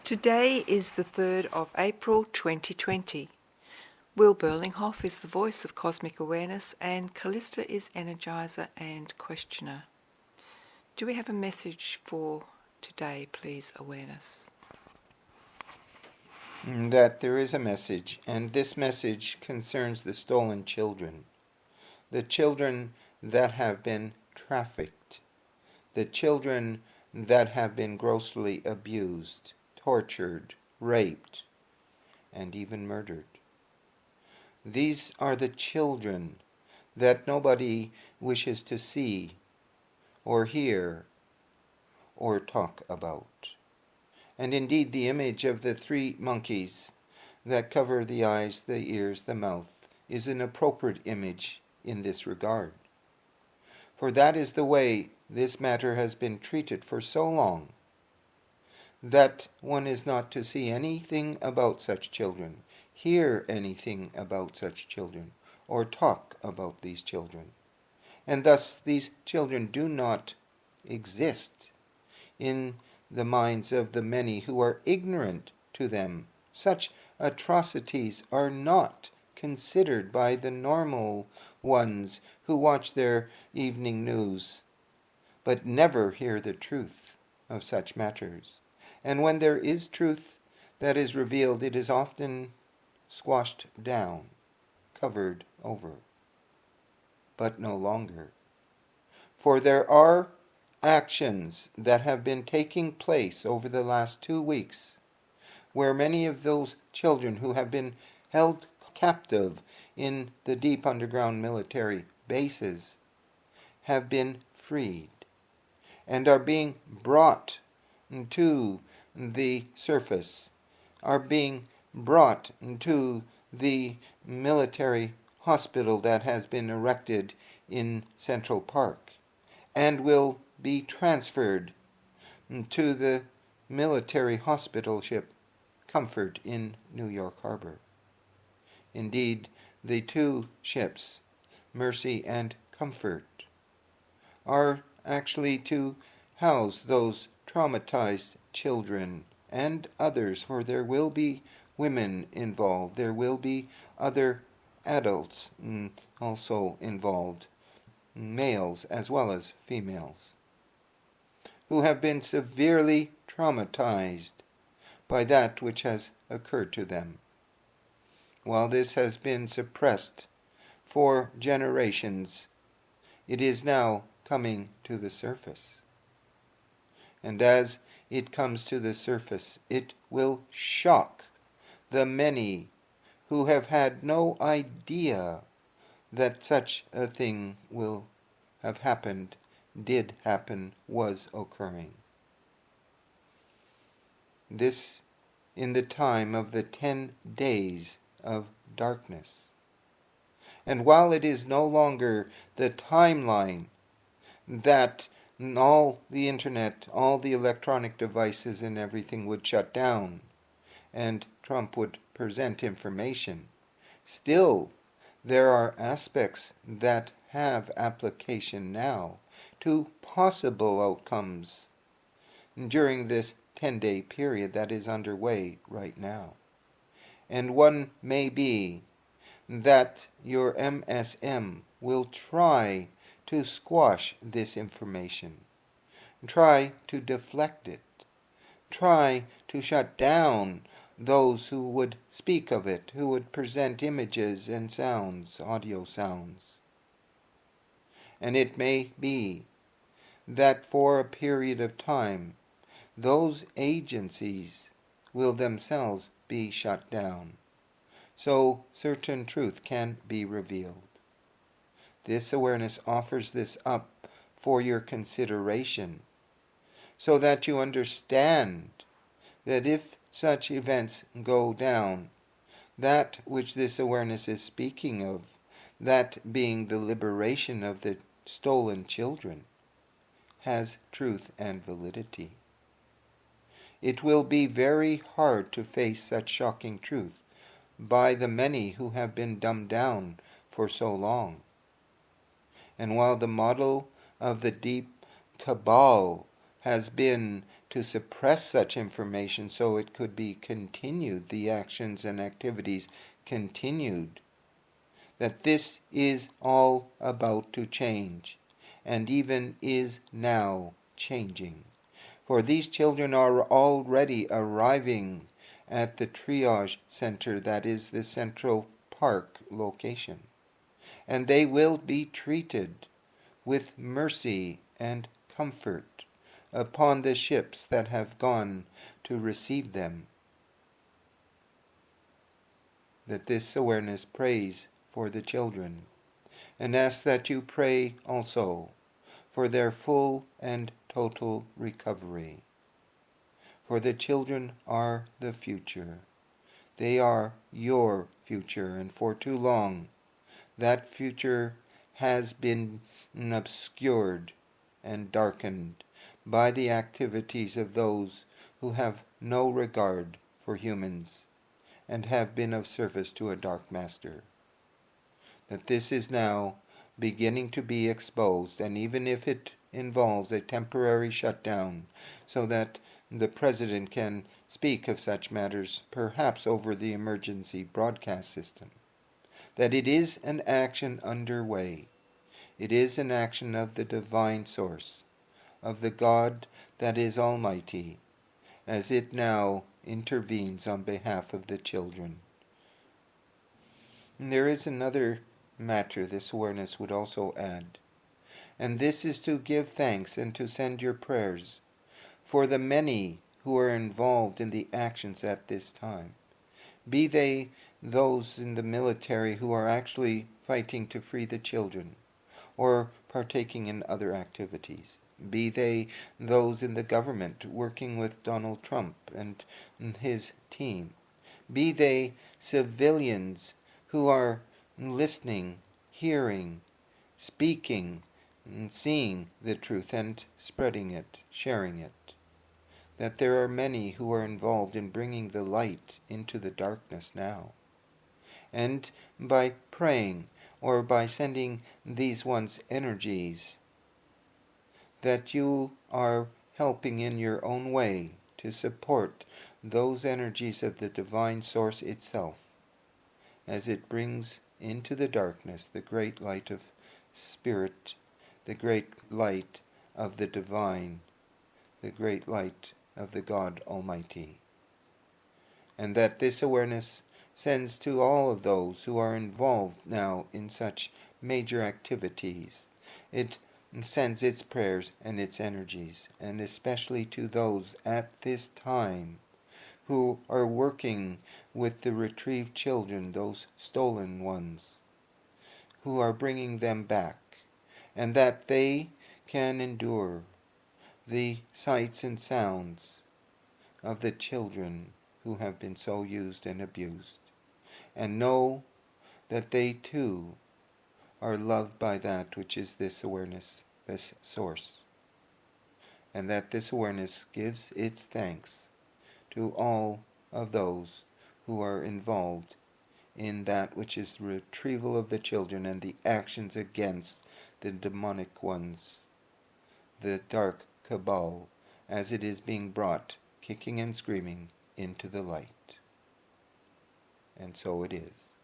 Today is the 3rd of April 2020. Will Berlinghoff is the voice of cosmic awareness and Callista is energizer and questioner. Do we have a message for today, please, awareness? That there is a message, and this message concerns the stolen children. The children that have been trafficked. The children that have been grossly abused, tortured, raped, and even murdered. These are the children that nobody wishes to see or hear or talk about. And indeed the image of the 3 monkeys that cover the eyes, the ears, the mouth is an appropriate image in this regard. For that is the way this matter has been treated for so long, that one is not to see anything about such children, hear anything about such children, or talk about these children. And thus these children do not exist in the minds of the many who are ignorant to them. Such atrocities are not considered by the normal ones who watch their evening news, but never hear the truth of such matters. And when there is truth that is revealed, it is often squashed down, covered over, but no longer. For there are actions that have been taking place over the last 2 weeks, where many of those children who have been held captive in the deep underground military bases have been freed and are being brought to the surface, are being brought to the military hospital that has been erected in Central Park, and will be transferred to the military hospital ship Comfort in New York Harbor. Indeed, the 2 ships, Mercy and Comfort, are actually to house those traumatized children and others, for there will be women involved, there will be other adults also involved, males as well as females, who have been severely traumatized by that which has occurred to them. While this has been suppressed for generations, it is now coming to the surface. And as it comes to the surface, it will shock the many who have had no idea that such a thing will have happened, did happen, was occurring. This in the time of the 10 days of darkness. And while it is no longer the timeline that all the internet, all the electronic devices and everything would shut down, and Trump would present information, still there are aspects that have application now to possible outcomes during this 10-day period that is underway right now. And one may be that your MSM will try to squash this information, try to deflect it, try to shut down those who would speak of it, who would present images and sounds, audio sounds. And it may be that for a period of time, those agencies will themselves be shut down, so certain truth can be revealed. This awareness offers this up for your consideration, so that you understand that if such events go down, that which this awareness is speaking of, that being the liberation of the stolen children, has truth and validity. It will be very hard to face such shocking truth by the many who have been dumbed down for so long. And while the model of the deep cabal has been to suppress such information so it could be continued, the actions and activities continued, that this is all about to change, and even is now changing. For these children are already arriving at the triage center, that is the Central Park location, and they will be treated with mercy and comfort upon the ships that have gone to receive them. That this awareness prays for the children, and asks that you pray also for their full and total recovery. For the children are the future. They are your future, and for too long that future has been obscured and darkened by the activities of those who have no regard for humans and have been of service to a dark master. That this is now beginning to be exposed, and even if it involves a temporary shutdown so that the President can speak of such matters, perhaps over the emergency broadcast system, that it is an action underway. It is an action of the divine source, of the God that is almighty, as it now intervenes on behalf of the children. And there is another matter this awareness would also add, and this is to give thanks and to send your prayers for the many who are involved in the actions at this time, be they those in the military who are actually fighting to free the children or partaking in other activities, be they those in the government working with Donald Trump and his team, be they civilians who are listening, hearing, speaking, and seeing the truth and spreading it, sharing it. That there are many who are involved in bringing the light into the darkness now. And by praying or by sending these one's energies, that you are helping in your own way to support those energies of the divine source itself, as it brings into the darkness the great light of spirit, the great light of the divine, the great light of the God Almighty. And that this awareness sends to all of those who are involved now in such major activities. It sends its prayers and its energies, and especially to those at this time who are working with the retrieved children, those stolen ones, who are bringing them back, and that they can endure the sights and sounds of the children who have been so used and abused, and know that they too are loved by that which is this awareness, this source, and that this awareness gives its thanks to all of those who are involved in that which is the retrieval of the children and the actions against the demonic ones, the dark cabal, as it is being brought, kicking and screaming, into the light. And so it is.